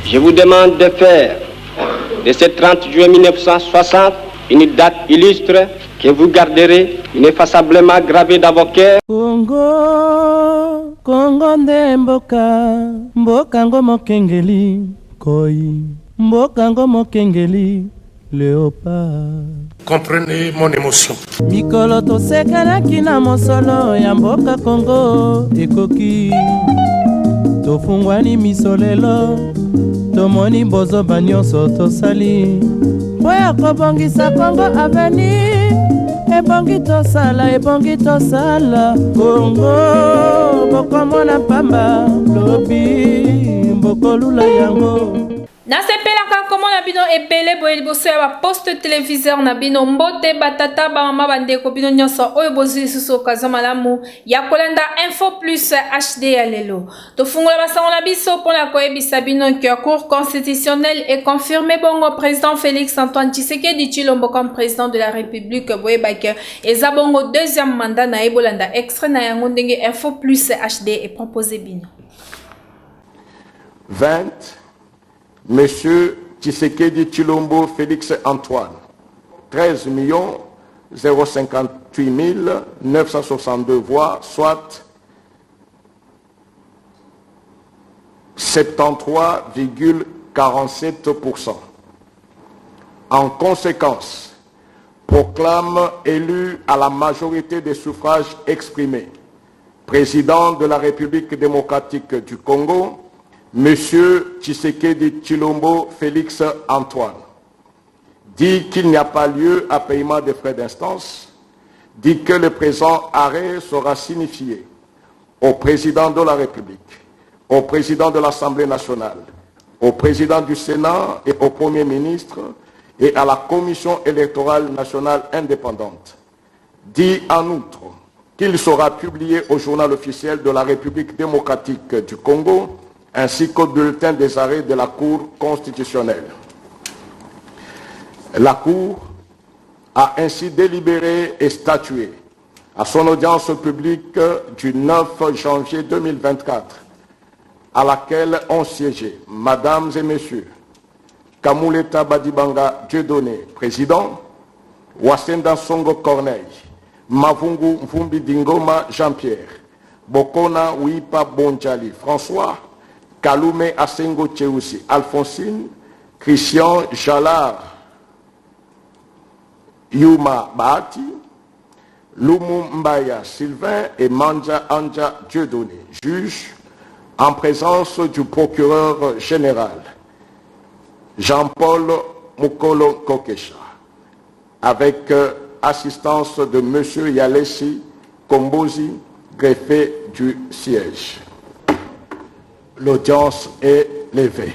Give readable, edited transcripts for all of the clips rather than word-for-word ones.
Je vous demande de faire de ce 30 juin 1960 une date illustre que vous garderez ineffaçablement gravée dans vos cœurs. Congo, Congo nde mboka, mboka ngo mokengeli, koi, mboka ngo mokengeli, léopard. Comprenez mon émotion. Mikolo tosekanaki na mosolo ya mboka Congo ekoki. Tofungwani misolelo, tomoni bozoba nyonso tosali. Oya kobongisa Congo avenir, ebongi tosala. Congo, bokomona pamba, lobi, bokolula yango. Nasepelaka komo na bino ebele boye liboso ya baposte téléviseur na bino mbote batata bamama bandeko bino nyonso oyo bozwi lisusu okazo malamu ya kolanda Info Plus HD ya lelo. Tofungola basango na biso mpona koyebisa bino que la Cour constitutionnelle est confirmé bongo président Félix Antoine Tshisekedi Tshilombo comme président de la République boyebaki eza bongo deuxième mandat na ebolanda extrait na yango ndenge Info Plus HD est proposé bino. 20. Monsieur Tshisekedi Tshilombo Félix Antoine, 13 058 962 voix, soit 73,47%. En conséquence, proclame élu à la majorité des suffrages exprimés, président de la République démocratique du Congo, Monsieur Tshisekedi Tshilombo Félix Antoine, dit qu'il n'y a pas lieu à paiement des frais d'instance, dit que le présent arrêt sera signifié au président de la République, au président de l'Assemblée nationale, au président du Sénat et au Premier ministre et à la Commission électorale nationale indépendante. Dit en outre qu'il sera publié au journal officiel de la République démocratique du Congo ainsi qu'au bulletin des arrêts de la Cour constitutionnelle. La Cour a ainsi délibéré et statué à son audience publique du 9 janvier 2024, à laquelle ont siégé, Mesdames et Messieurs, Kamuleta Badibanga Dieudonné, président, Wasenda Songo Corneille, Mavungu Mvumbi Dingoma Jean-Pierre, Bokona Wipa Bonjali François, Kalume Asengo Tcheoussi Alphonsine, Christian Jalard Yuma Bahati, Lumu Mbaya Sylvain et Manja Anja Dieudonné, juge en présence du procureur général Jean-Paul Mukolo Kokesha, avec assistance de M. Yalessi Kombozi, greffier du siège. L'audience est levée.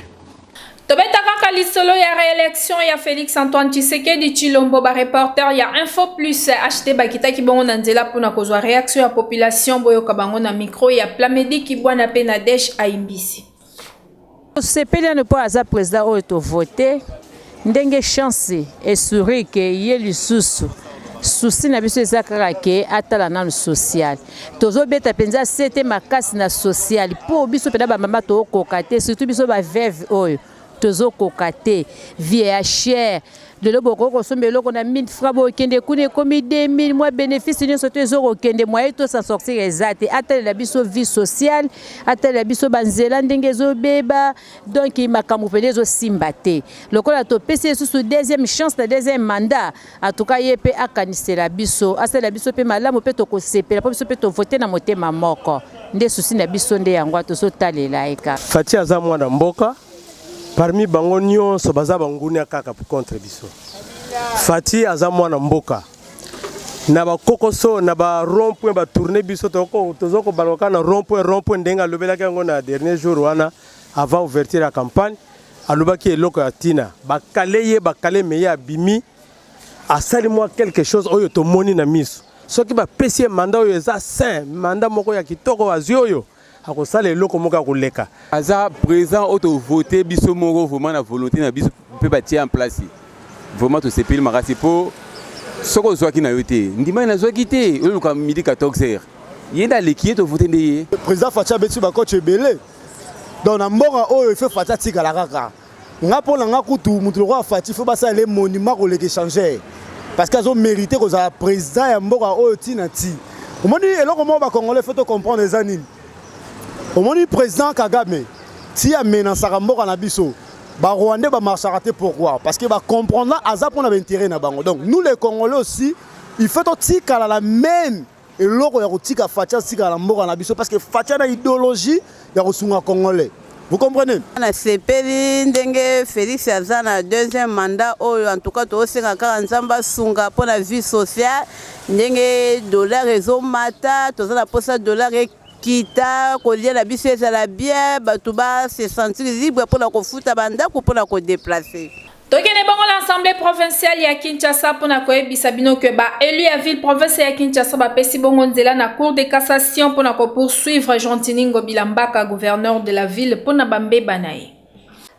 Tobeta kaka lisolo ya réélection ya Félix Antoine Tshisekedi Tshilombo ba reporter ya Info Plus HD bakita ki bongo na nzela pona kozwa réaction ya population boyo kabango na micro ya Plamedi ki bwana pe na Desh Aimbisi. Sepeli ne pas aza président oyo to voter ndenge chance et sourire que ye lisusu souci na biso ezakaka ke atala na social tozo beta penza sete makasi na social po biso pena ba mama to kokate surtout biso ba veuve oyo tozo kokate vie ya cher de loboko ko sombelo ko na 1000 francs bo kende kune komi 2000 mois bénéfice ni soto ezoko kende moyen to s'en sortir exact atala la biso vie sociale atala la biso banzela ndenge zo beba donc makamu pene zo simbate lokola to pese sous deuxième chance na deuxième mandat en tout cas yepe akanise la biso asala la biso pe malamu pe to ko sepela po biso pe to voter na motema moko nde souci na biso nde yango to so talela eka Fati aza mwana mboka parmi bango nyonso baza bangunia kaka contre biso. Fati aza mwana mboka na ba kokoso na ba rond-point ba tourner biso tozoko baloka na rond-point ndenga lobelaka yango na dernier jour wana avant ouverture la campagne alobaki eloko ya tina bakale meye abimi asali moi quelque chose oyo to moni na miso soki ba pesi mandat oyo eza sain mandat moko ya kitoko azwi oyo akosala eloko moko koleka aza présent auto voter biso moko vraiment na volonté na biso pe batie en place vraiment to sepeli makasi po soko zwaki na yote ndima na zwaki te oluka midi 14h yenda leki to voter ndeye président Fatia Betu ba coach ebele donc na mboka oyo fait Fatia tikala kaka nga pona nga kutu mutu lokwa Fatia faut basa les monuments ko les échanger parce qu'ils ont mérité que le président ya mboka oyo tina ti omoni eloko mo ba congolais faut comprendre les années omoni président Kagame ti a menacé mboka na biso ba Rwandais ba marchera pourquoi parce que ba comprendre aza pour na intérêt na bango donc nous les Congolais aussi il faut tikala la même et loko ya kotika Fatia tika la mboka na biso parce que Fatia na idéologie ya kosunga Congolais. Vous comprenez? Na sepeli ndenge Félix aza na deuxième mandat oyo en tout cas to senga ka nzamba sunga pour la vie sociale ndenge dollar ezomata to za na posa dollar kita kolia la biso ezala bien batu ba se sentir libre pour la kofuta banda ko pour la ko déplacer. Tokene bango l'Assemblée provinciale ya Kinshasa pona koyebisa bino ke ba élu ya ville province ya Kinshasa ba pesi bongo nzela na cour de cassation pona ko poursuivre Jontini Ngobila Mbaka gouverneur de la ville pona bambeba naye.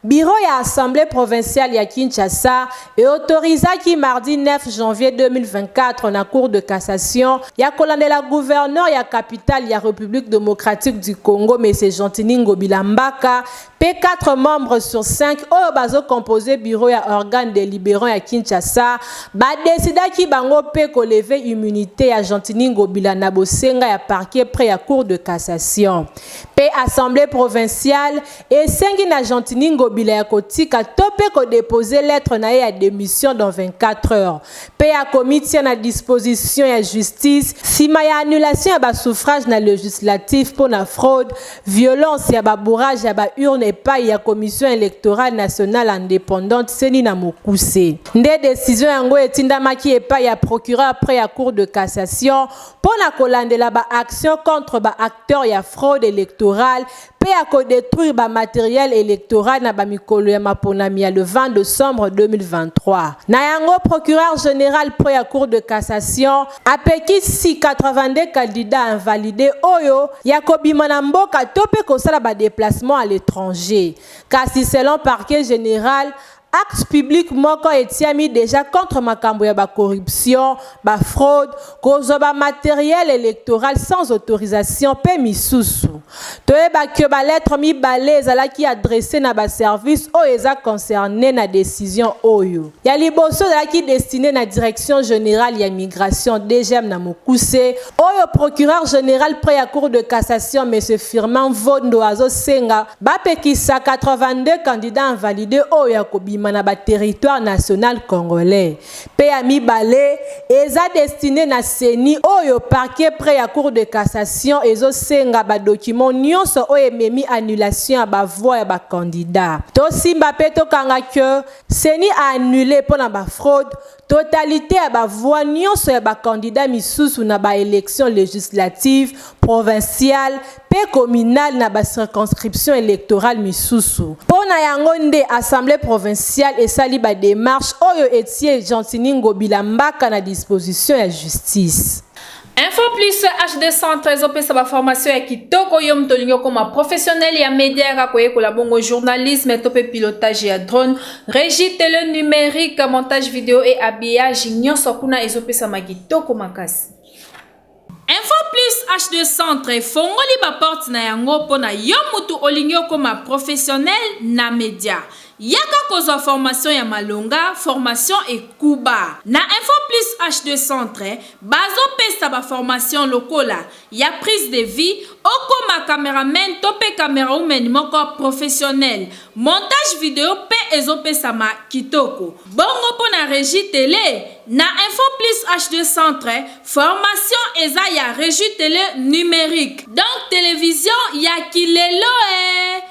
Bureau ya Assemblée provinciale ya Kinshasa et autorisa qui mardi 9 janvier 2024 na cour de cassation ya kolandela gouverneur ya capitale ya République démocratique du Congo M. Jontini Ngobila Mbaka P4 membres sur 5 oyo bazo composé bureau ya organe délibérant ya Kinshasa ba décida ki bango pe ko lever immunité ya Jontini Ngobila na bosenga ya parquet près ya cour de cassation. P Assemblée provinciale et sengi na Jontini Ngobila ya kotika topé ko déposer lettre na ya démission dans 24 heures. P a comité na disposition ya justice sima ya annulation ya ba suffrage na législatif pour na fraude, violence ya ba bourrage ya ba urne pas ya commission électorale nationale indépendante seni na mokuse. Nde décision yango etindamaki epa ya procureur après ya cour de cassation pour na kolandela ba action contre ba acteur ya fraude électorale pe ya ko détruire ba matériel électoral na ba mikolo ya maponami le 20 décembre 2023. Na yango procureur général pour ya cour de cassation apeki si 82 candidats invalidés oyo ya kobima na mboka tope ko sala ba déplacement à l'étranger. Car si selon parquet général, acte public moko etiami déjà contre makambo ya ba corruption, ba fraude, cause ba matériel électoral sans autorisation pe misusu. Toyeba que ba lettre mi balé zala ki adressé na ba service o eza concerné na décision oyo. Ya liboso zala ki destiné na direction générale ya migration DGM na mokuse oyo procureur général près ya cour de cassation monsieur Firmin Vondo azo senga ba pekisa 82 candidats invalidés oyo ya kobima na ba territoire national congolais. Pe ami balé eza destiné na seni oyo parquet près ya cour de cassation ezo senga ba document nyonso oyo memi annulation ya ba voix ya ba candidat. To simba pe to kanga que seni a annulé pour na ba fraude totalité ya ba voix nyonso ya ba candidat misusu na ba élection législative provinciale pe communale na ba circonscription électorale misusu. Pona yango nde assemblée provinciale et sali ba démarche oyo etie Jontini Ngobila Mbaka na disposition ya justice. Info plus HD Centre ezopesa ba formation ya kitoko yom tolingo koma professionnel ya média ka koye kola bongo journalisme topé pilotage ya drone, régie télé numérique, montage vidéo et habillage nyonso kuna ezopesa makitoko makasi. Info plus HD Centre fongoli ba porte na yango pona yo mutu olingyo koma professionnel na média. Yaka koza formation ya malonga, formation et kuba. Na Info plus HD Centre, bazo pesa ba formation lokola, ya prise de vie, okoma cameraman tope camera woman moko professionnel, montage vidéo pe ezo pesa ma kitoko. Bongo po na régie télé, na Info plus HD Centre, formation eza ya régie télé numérique. Donc télévision ya kilelo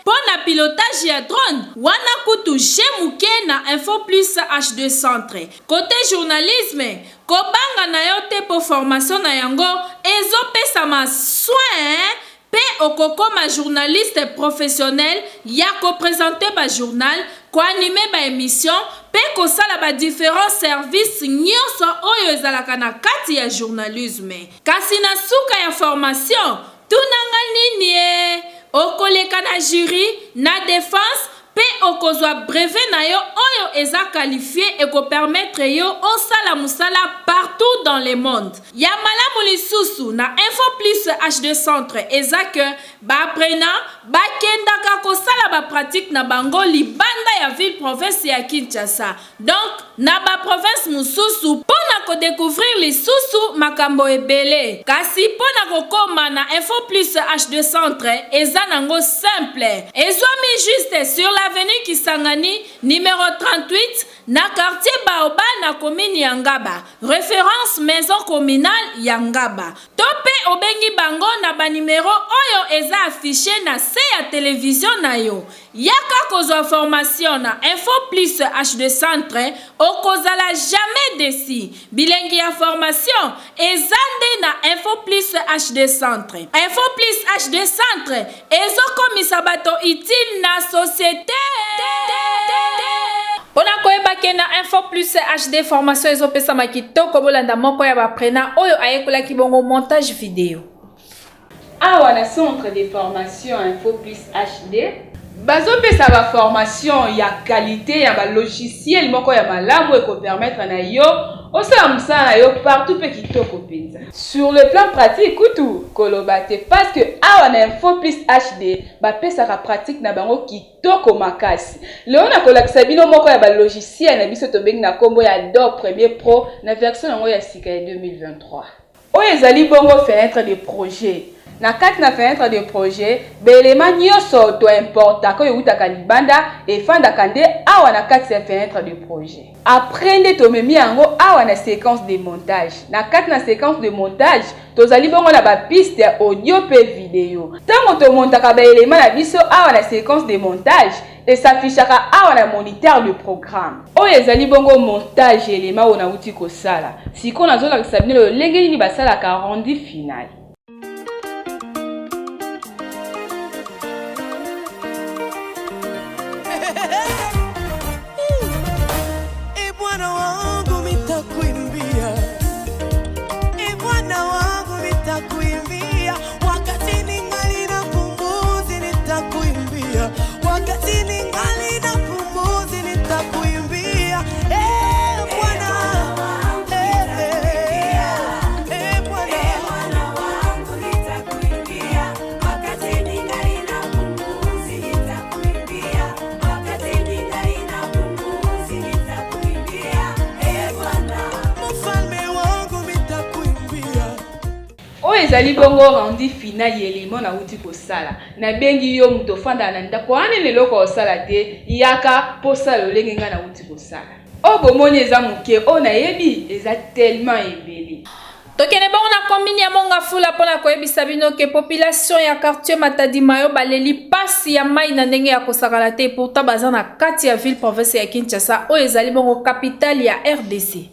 po na pilotage ya drone, wana kutu jemuke na Info plus HD Centre. Côté journalisme, kobanga na yo te po formation na yango ezo pesa ma soin pe okokoma journaliste professionnel ya ko présenter ba journal, ko animer ba émission pe ko sala ba différents services nyonso oyo ezalaka na kati ya journalisme. Kasi na suka ya formation tunanga nini okoleka na jury na défense pe okozwa brevet na yo oyo eza qualifié et ko permettre yo osala musala partout dans le monde. Ya malamu lisusu na Info plus HD Centre eza que ba apprenant ba kendaka ko ba pratique na bango libanda ya ville province ya Kinshasa. Donc na ba province mususu pona ko découvrir les susu makambo ebele. Kasi pona ko koma na Info Plus H2 Centre eza nango simple. Ezwami juste sur l'avenue Kisangani numéro 38 na quartier Baoba na commune Yangaba. Référence maison communale Yangaba. Tope obengi bango na ba numéro oyo eza affiché na se ya télévision na yo. Yaka kozwa formation na Info Plus H2 Centre okozala jamais déçu. Bilengi ya formation ezande na Info Plus H2 Centre. Info Plus H2 Centre ezokomisa bato utile na société. Pona koyeba ke na Info Plus HD formation ezopesa makitoko bolanda moko ya baprena oyo ayekola ki bongo montage vidéo. Awa na centre de formation Info Plus HD bazopesa ba formation ya qualité ya ba logiciel moko ya malamu eko permettre na yo osala musala yo partout pe kitoko penza. Sur le plan pratique kutu kolobate parce que awa na Info Plus HD ba pesa ka pratique na bango kitoko makasi. Leo na kolakisa bino moko ya ba logiciel na biso to bengi na kombo ya Adobe Premiere Pro na version yango ya sika ya 2023. Oyo ezali bongo fenêtre de projet. Na kati na fenêtre de projet, belema nyonso to importa ko yutaka libanda efandaka nde awa na kati ya fenêtre de projet. Après nde to memi yango awa na séquence de montage. Na kati na séquence de montage, tozali bongo na ba piste ya audio pe vidéo. Tango to montaka ba elema na biso awa na séquence de montage, et s'affichera awa na moniteur du programme. Oyo ezali bongo montage elema ona uti ko sala. Siko nazola kisabine lo lengeli ni basala ka rendu final. Ezali bongo rendu final yelimo na uti ko sala na bengi yo muto fanda na ndako anene loko osala te yaka posa lolenge nga na uti ko sala obo moni eza muke ona yebi eza tellement ebeli. Tokene bongo na commune ya Mongafula pona koyebisa bino ke population ya quartier Matadi Mayo baleli pasi ya mai na ndenge ya kosakala te pourtant baza na kati ya ville province ya Kinshasa oyo ezali bongo capitale ya RDC.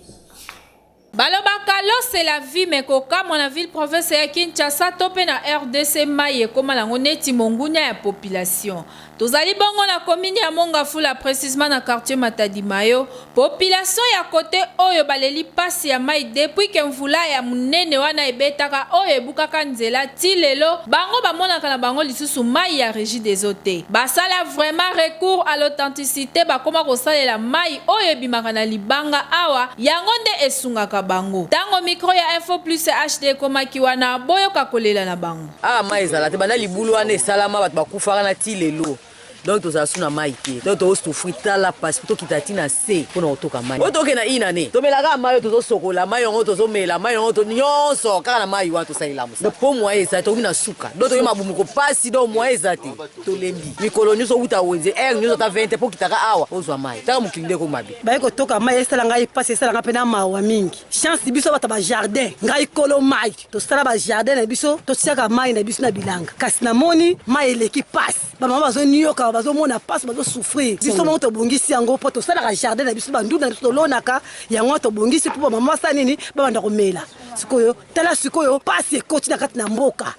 Balobaka lo c'est la vie mekoka mona ville province ya Kinshasa tope na RDC mai ekoma nango neti mongunya ya population. Tozali bongo na commune ya Mongafula précisément na quartier Matadi Mayo population ya côté oyo baleli pasi ya mai depuis que mvula ya munene wana ebetaka oyo ebukaka nzela ti lelo bango bamonaka na bango lisusu mai ya régie des eaux. Basala vraiment recours à l'authenticité bakoma kosalela mai oyo ebimaka na libanga awa yango nde esungaka bango. Tango micro ya Info Plus HD komaki wana boyoka kolela na bango. Mai ezala te bana libulu wana esalama bato bakufaka na ti lelo. Donc to zasuna mai te. Donc to souffrir la passe to kitatina se pona otoka mai. Otoke na inane. To melaka mai to sokola mai ngo to mela mai ngo to nyonso kaka na mai wa to salila musa. Donc po moi eza to mina suka. Donc to yema bumuko pasi do moi eza te. To lembi. Mikolo nyonso uta wenze nyonso ta 20 po kitaka awa ozwa mai. Taka mukilinde ko mabe. Ba ko toka mai esala ngai pasi esala nga pena mawa mingi. Chance biso bata ba jardin. Ngai kolo mai. To sala ba jardin na biso to tiaka mai na biso na bilanga. Kasi na moni mai eleki pasi. Ba mama bazo nyoka bazo mona passe bazo souffrir biso mo to bongisi yango po to sala ka jardin na biso bandu na biso lonaka yango to bongisi po mama sa nini ba banda komela sikoyo tala sikoyo passe ekoti na kati na mboka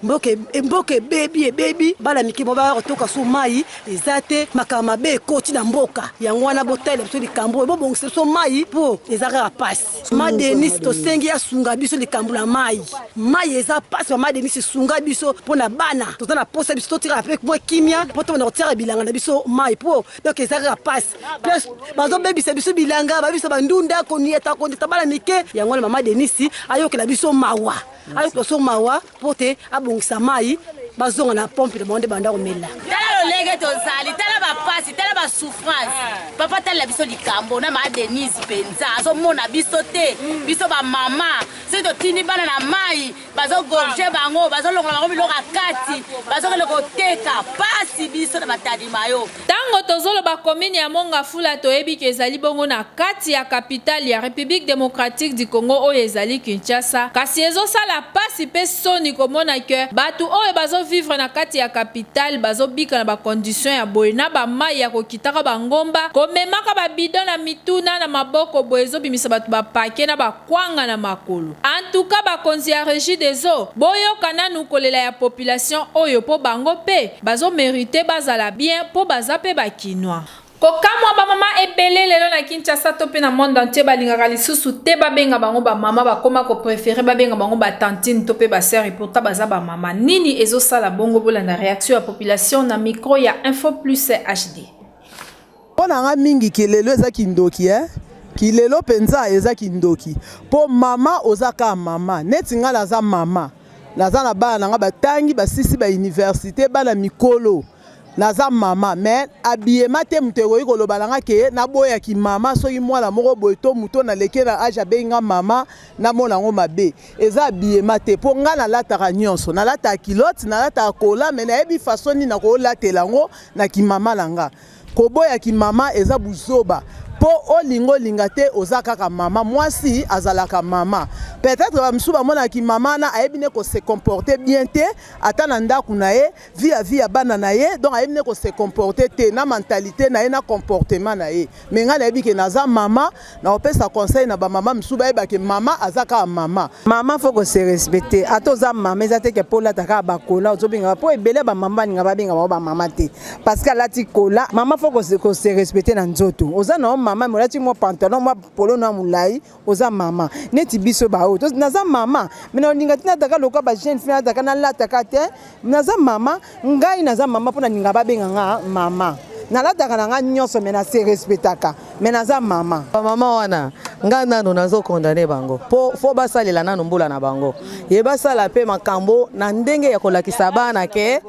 baby bala mikimo ba kotoka so mai ezate makama be ekoti na mboka yango wana botele biso likambo bo bongisi so mai po ezaka passe ma Denis to sengi ya sunga biso likambo la mai eza passe ma Denis sunga biso po na bana to na posa biso to tira avec moi kimia po to na tira bilanga na biso mai po donc ezaka passe plus bazo bebisa biso bilanga ba biso bandunda ko nieta ko tabala mike yango na mama Denisi ayokela biso mawa ayokela so mawa pote abongisa mai bazonga na pompe de monde banda komela tala lo lege to sali tala pasi tala ba souffrance papa tala biso likambo na ma Denise penza azo mona biso te biso ba mama c'est to tini bana na mai bazo gorge bango bazo longola bango biloko kati bazo loko teka pasi biso na matadi mayo tango tozolo ba commune ya Mongafula toyebi ke ezali bongo na kati ya capitale ya République démocratique du Congo oyo ezali Kinshasa kasi ezo sala pasi pe soni komona ke batu oyo bazo vivre na kati ya capitale bazo bika na ba condition ya boye na ba mai ya kokitaka bangomba komemaka ba bidon na mituna na maboko boyezo bimisa batu ba pake na ba kwanga na makolo en tout cas ba konzi ya régie des eaux boyo kananu kolela ya population oyo po bango pe bazo mériter bazala bien po baza pe bakinwa kokamwa ba mama ebele lelo na Kinshasa to pe na monde entier balingaka lisusu te babenga bango ba mama bakoma ko préférer babenga bango ba tantine to pe ba sœur et pourtant baza ba mama nini ezo sala bongo bolanda réaction ya population na micro ya Info Plus HD pona nga mingi kilelo eza kindoki kilelo penza eza kindoki po mama ozaka mama neti nga laza mama naza na bana nga batangi basisi ba université bana mikolo naza mama mais abiyema te muteko yiko balanga ke na boya ki mama soki mwana moko boeto muto na leke na age benga mama na mona ngo mabe eza abiyema te po nga na lataka nyonso na lata kilote na lata kola mais na ebi façon na ko latela ngo na ki mama langa ko boya ki mama eza buzoba po olingo lingate ozaka ka mama mwasi azalaka mama peut-être ba msuba mona ki mama na ayebine ko se comporter bien te atana ndaku na ye via bana na ye donc ayebine ko se comporter te na mentalité na ye na comportement na ye mais nga na yebi ke naza mama na opesa conseil na ba mama msuba yeba ke mama azaka mama faut ko se respecter atoza mama ezate ke pola taka ba kola ozobinga po ebele ba mama ninga ba binga ba mama te parce que lati kola mama faut ko se respecter na nzoto oza na mama molati mo pantalon mo polo na mulai oza mama neti biso ba o naza mama mina ninga tina taka loka ba jeune fille taka na lata kate naza mama ngai naza mama pona ninga ba benga nga mama na lata kana nga nyonso mena se respectaka mena za mama ba mama wana nga nano nazo condamner bango po fo basalela nano mbula na bango ye basala pe makambo na ndenge ya kolakisa bana ke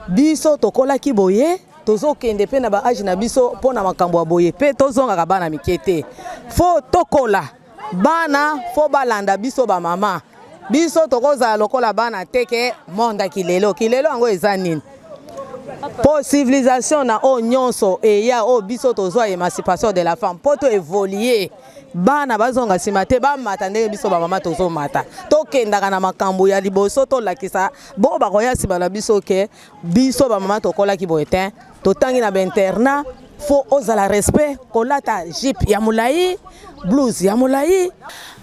biso tokola kiboye tozo kende pe na ba age na biso pona makambo ya boye pe tozonga ka bana mikete fo tokola bana fo balanda biso ba mama biso tokoza lokola bana teke monda kilelo yango eza nini po civilisation na o nyonso e ya o biso tozo émancipation de la femme po to évoluer bana bazonga simate ba mata ndenge biso ba mama tozo mata to kendaka na makambo ya liboso to lakisa bo ba koya sibala biso ke biso ba mama to kola ki boetin to tangi na benterna faut ozala respect kolata jeep ya mulai blouse ya mulai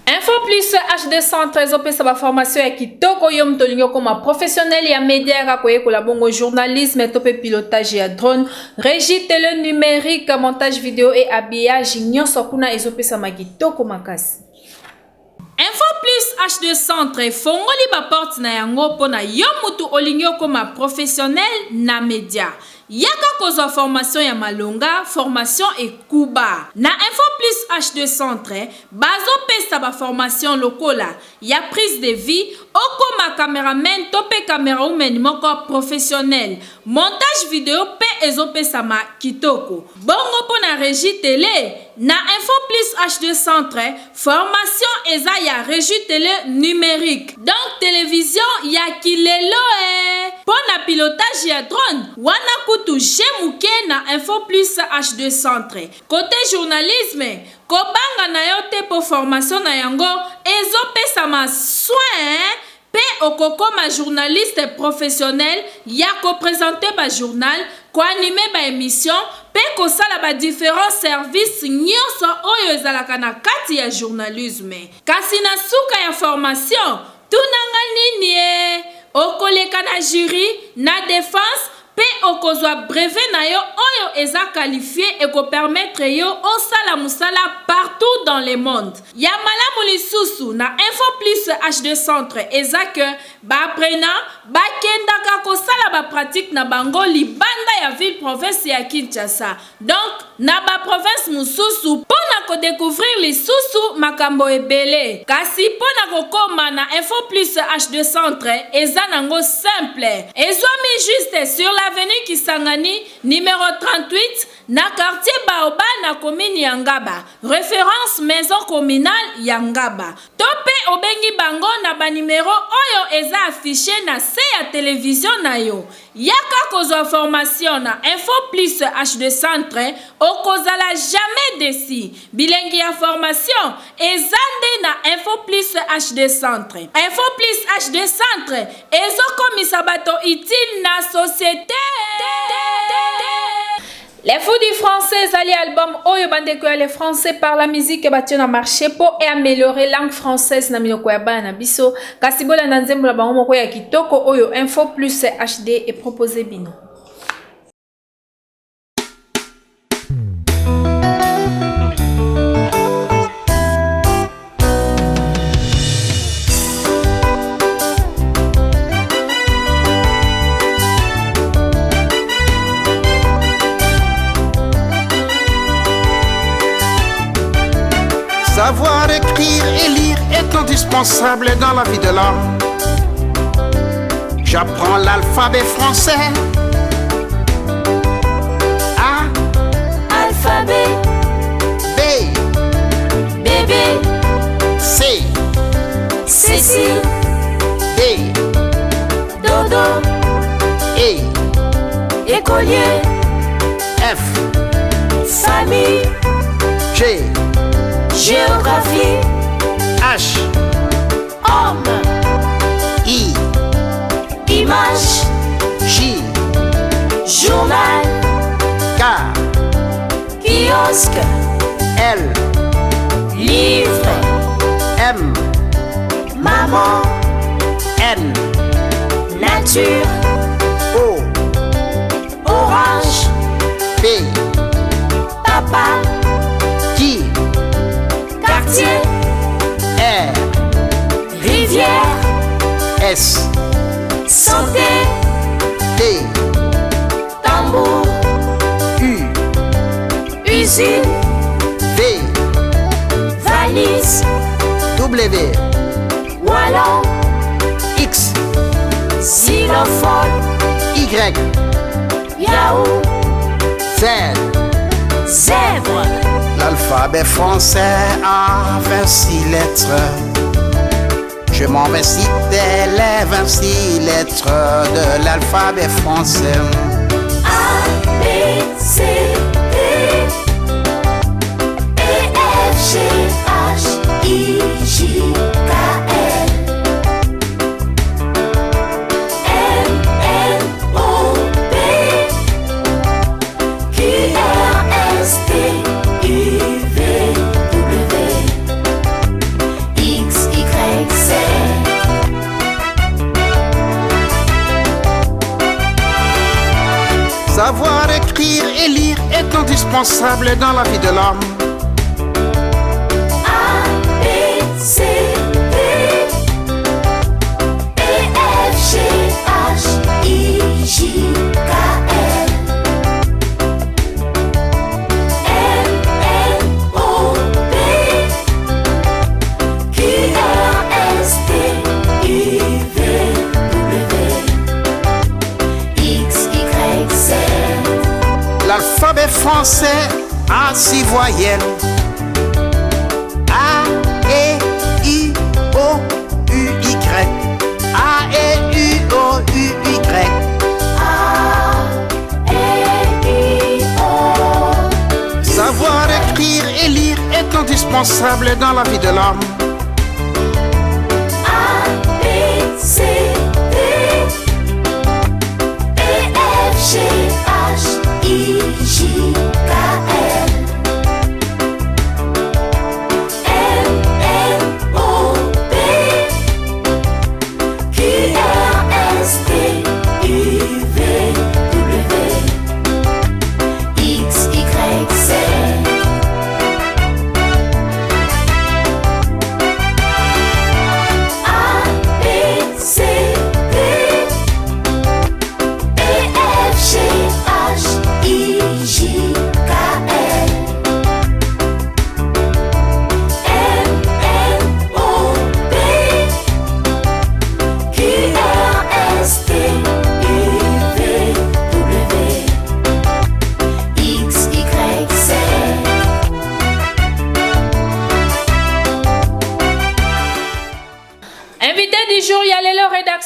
Info Plus HD 113 opesa ba formation ya kitoko yo mtolingo koma professionnel ya média ka koye kola bongo journalisme tope pilotage ya drone régie télé numérique montage vidéo et habillage nyonso kuna ezopesa makitoko makasi Info Plus HD 113 fongoli ba porte na yango pona yo mutu olingo koma professionnel na média Yaka kozwa formation ya malonga, formation et kuba. Na Info Plus H213, bazo pesa ba formation lokola, ya prise de vie, okoma cameraman tope camera woman moko professionnel. Montage vidéo pe ezo pesa ma kitoko. Bongo po na régie télé, na Info Plus H213, formation eza ya régie télé numérique. Donc télévision ya kilelo Po na pilotage ya drone, wana kutu jemuke na Info Plus H213. Côté journalisme, kobanga na yo te po formation na yango, ezo pesa ma soin, pe okokoma journaliste professionnel, ya ko présenter ba journal, ko animer ba émission, pe ko sala ba différents services nyonso oyo ezalaka na kati ya journalisme. Kasi na suka ya formation, tunanga nini okoleka na jury, na défense, pe okozwa brevet na yo oyo eza qualifié et ko permettre yo osala musala partout dans le monde. Ya malamu lisusu na Info Plus H213 eza que ba apprenant ba kendaka ko sala ba pratique na bango libanda ya ville province ya Kinshasa. Donc na ba province mususu pona kodécouvrir lisusu makambo ebele. Kasi pona kokoma na Info Plus HD Centre eza nango simple. Ezwami juste sur l'avenue Kisangani numéro 38 na quartier Baoba na commune Yangaba. Référence maison communale Yangaba. Tope obengi bango na ba numéro oyo eza affiché na se ya télévision na yo. Yaka kozwa formation na Info Plus HD Centre okozala jamais déçu. Bilengi ya formation ezande na Info Plus HD Centre. Info Plus HD Centre ezokomisa bato utile na société. Les fous du français, ali album Oyo Bandeko ya les français par la musique et battu na marché pour améliorer langue française na minoko ya bana biso. Kasibola na nzembo la bango moko ya kitoko Oyo Info Plus HD et proposé bino. Savoir écrire et lire est indispensable dans la vie de l'homme. J'apprends l'alphabet français. A. Alphabet. B. Bébé. C. Cécile. D. Dodo. E. Écolier. F. Famille. G. Géographie. H. Homme. I. Image. J. Journal. K. Kiosque. L. Livre. M. Maman. N. Nature. O. Orange. P. Papa. Q. Quartier. R. Rivière. S. Santé. T. Tambour. U. Usine. V. Valise. W. Wallon. X. Xylophone. Y. Yahoo. Z. Zèbre. L'alphabet français a 26 lettres. Je m'en vais citer les 26 lettres de l'alphabet français. A, B, C, D, E, F, G, H, I, J, K, L, M, N, O, P, Q, R, S, T, U, V, W, X, Y, Z. Savoir écrire et lire est indispensable dans la vie de l'homme. A, B, C, D, E, F, G, H, I, J, K, L, M, N, O, P, Q, R, S, T, U, V, W, X, Y, Z. L'alphabet français a 6 voyelles. A, E, I, O, U, Y. A, E, U, O, U, Y. A, E, I, O. Savoir écrire et lire est indispensable dans la vie de l'homme. A, B, C, D, E, F, G, H, I, J, K, L, M, N, O, P, Q, R, S, T, U, V, W, X, Y, Z.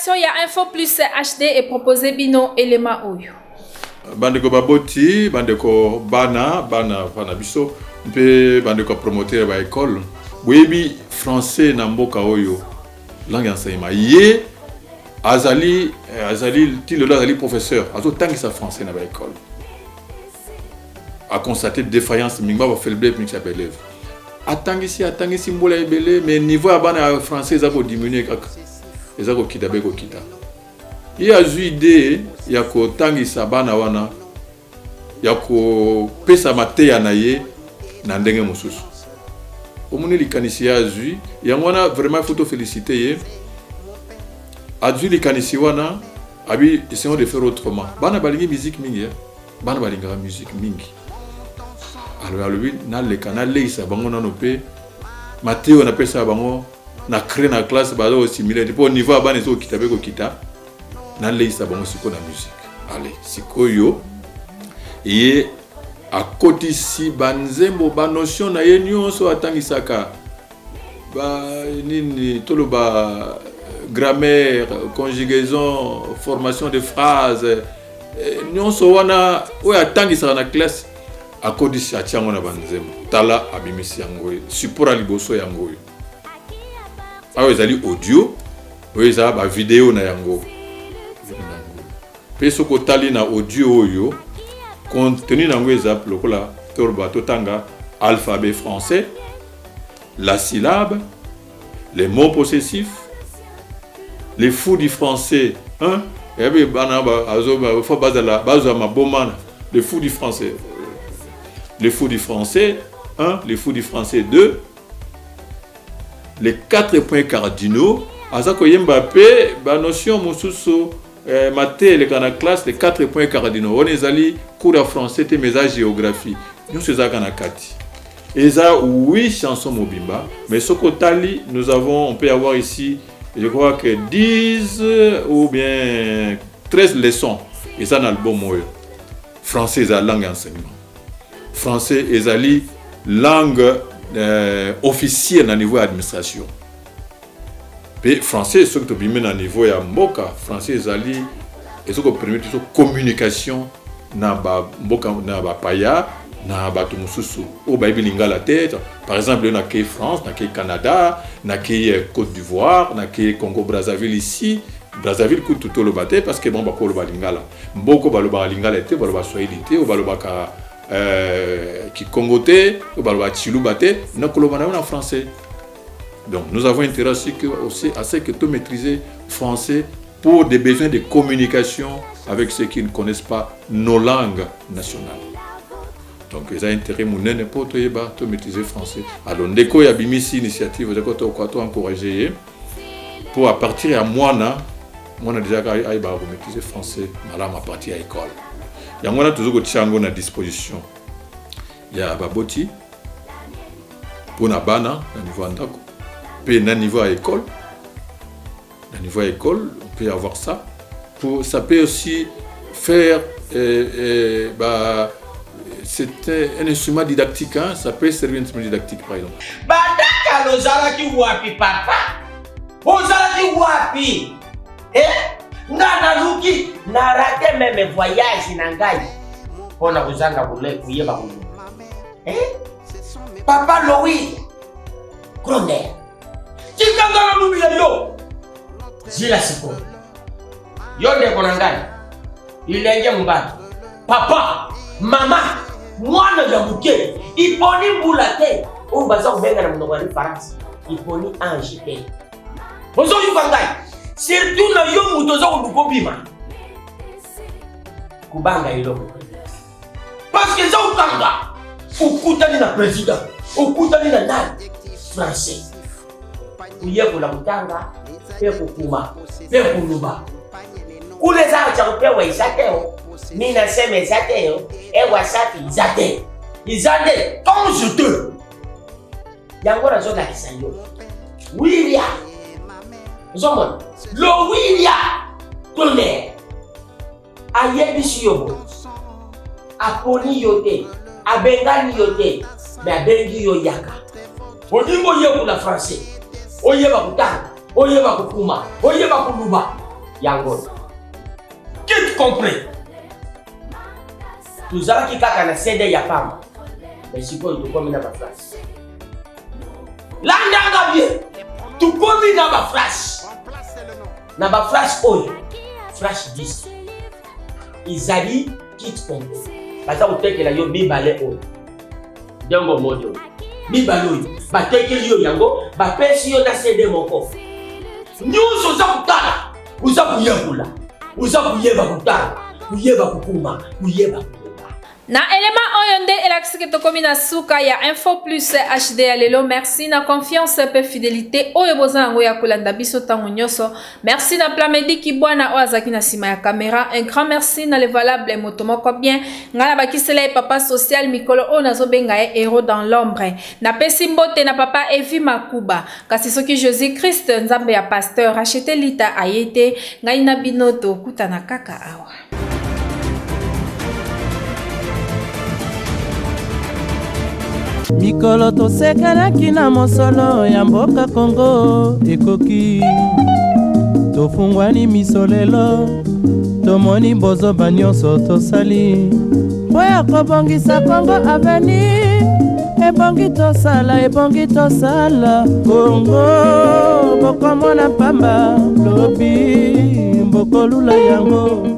rédaction ya Info Plus HD et proposé bino Elema Oyo. Bandeko baboti, bandeko bana biso, mpe bandeko promoteur ba école. Boyebi français na mboka oyo, langue enseignement. Ye azali tilo azali professeur, azo tangisa français na ba école. A constaté défaillance mingba ba faiblesse mix élève. Atangisi mbola ebele mais niveau ya bana français za ko diminuer kaka. Eza ko kita be ko kita. Il a eu idée ya ko tangisa bana wana ya ko pesa mateya na ye na ndenge mosusu. Omoni likanisi ya azui yango wana vraiment faut féliciter ye. Azui likanisi wana abi essayons de faire autrement. Bana balingi musique mingi, bana balinga musique mingi. Alors lui na le canal leisa bango na nope Mathéo na pesa bango na créer na classe bazo similaire pour niveau bana zo kitabe ko kita na leisa bango siko na musique. Allez, sikoyo ye akoti si banzembo ba notion na ye nyonso atangisaka ba nini tolo ba grammaire, conjugaison, formation de phrases nyonso wana o atangisaka na classe akodisi atiango na banzembo tala abimisi yango support liboso yango awo ezali audio oyo eza ba vidéo na yango pe soko tali na audio oyo contenu nango eza lokola torba totanga alphabet français, la syllabe, les mots possessifs, les fous du français, hein, et bien faut baser ma bomane, les fous du français. Les fous du français 1, les fous du français 2, les 4 points cardinaux, Azako Mbappé, la notion Moussousou, Maté, les classe, les 4 points cardinaux. On est allé cours de français, et mes géographie. Nous sommes à Kanakati. Et ça, 8 chansons Mobimba. Mais ce côté, nous avons, on peut avoir ici, je crois que 10 ou bien 13 leçons. Et ça, dans l'album, français, c'est la langue enseignement. Français est langue officielle au niveau de l'administration. Et français, ce que tu as au niveau de Mboka, français est ce qui permet la communication dans le Paya, dans le Moussousou. Au Baïbilinga la tête, par exemple, il y a que France, il y a que Canada, il y a que Côte d'Ivoire, il y a que Congo-Brazzaville ici. Brazzaville coûte tout le bâté parce que bon, il y a Lingala. Mboko, il y a Lingala, il y a Swahili, il y a qui congoté, il y a Chilubate, il y a en français. Donc nous avons intérêt aussi à ce que tu maîtrises français pour des besoins de communication avec ceux qui ne connaissent pas nos langues nationales. Donc ils ont intérêt à maîtriser français. Alors dès qu'il y a une initiative, je encourager pour à partir à moi déjà maîtriser français à partir à l'école. Il y a toujours à disposition. Il y a Baboti pour na bana au niveau andako. Puis à niveau à école. À niveau à école, on peut avoir ça. Ça peut aussi faire c'est un instrument didactique, hein? Ça peut servir un instrument didactique par exemple. Badaka lozala ki wapi papa? Ozala ki wapi? Ngana luki na rate même voyage na ngai. Pona kuzanga kule kuyeba kule. Papa Louis Gronder. Chikanga na mubia yo. Zila sipo. Yo ne konangani. Ilenge mbaki. Papa, mama, mwana ya buke. Iponi mbulate. Umbaza kubenga na mnogo wa France. Iponi ange te. Bozo yukangai. Surtout na yo mutoza kulukobima. Kubanga iloko. Parce que ça ukanga. Ukutani na président. Ukutani na nani? Français. Uye kula kutanga. Pe kukuma. Pe kuluba. Kule za cha kupewa isateo. Mina sema isateo. Ewa safi izate. Izate. Comme je te. Yangora zoga kisayo. William. Zomon. Lo William. Tonne. Ayebisi yobo. Aponi yote. Abengani yote. Mais abengi yo yaka. Odingo ye kula français. Oye ba kutanga. Oye ba kukuma. Oye ba kuluba. yango qui comprend tozalaki kaka na CD ya pamba mais sikoyo tokomi na baflash landanga bien tokomi na baflash na baflash oyo flash 10 izali kit complet baza kotekela yo mibale oyo ndengo modi oyo mibale oyo batekeli yo yango bapesi yo na CD moko nyonso oza kotala oza kuyebula oza kuyeba kotala kuyeba kokuma kuyeba na elema oyo nde elakisiki tokomi na suka ya Info Plus HD ya lelo. Merci na confiance pe fidélité oyo boza yango ya kolanda biso ntango nyonso. Merci na Plamedi Kibwana oyo azalaki na nsima ya caméra. Un grand merci na le valable moto moko bien nga na bakisela ye papa social mikolo oyo nazobenga ye héros dans l'ombre. Napesi mbote na papa Evi Makuba kasi soki Jésus Christ nzambe ya pasteur achete lita ayete ngai na bino tokutana kaka awa. mikolo tosekelaki na mosolo ya mboka Kongo ekoki tofungwani miso lelo tomoni bozoba nyonso tosali mpo ya kobongisa Kongo aveni ebongi tosala Kongo bokomona pamba lobi mbokolula yango.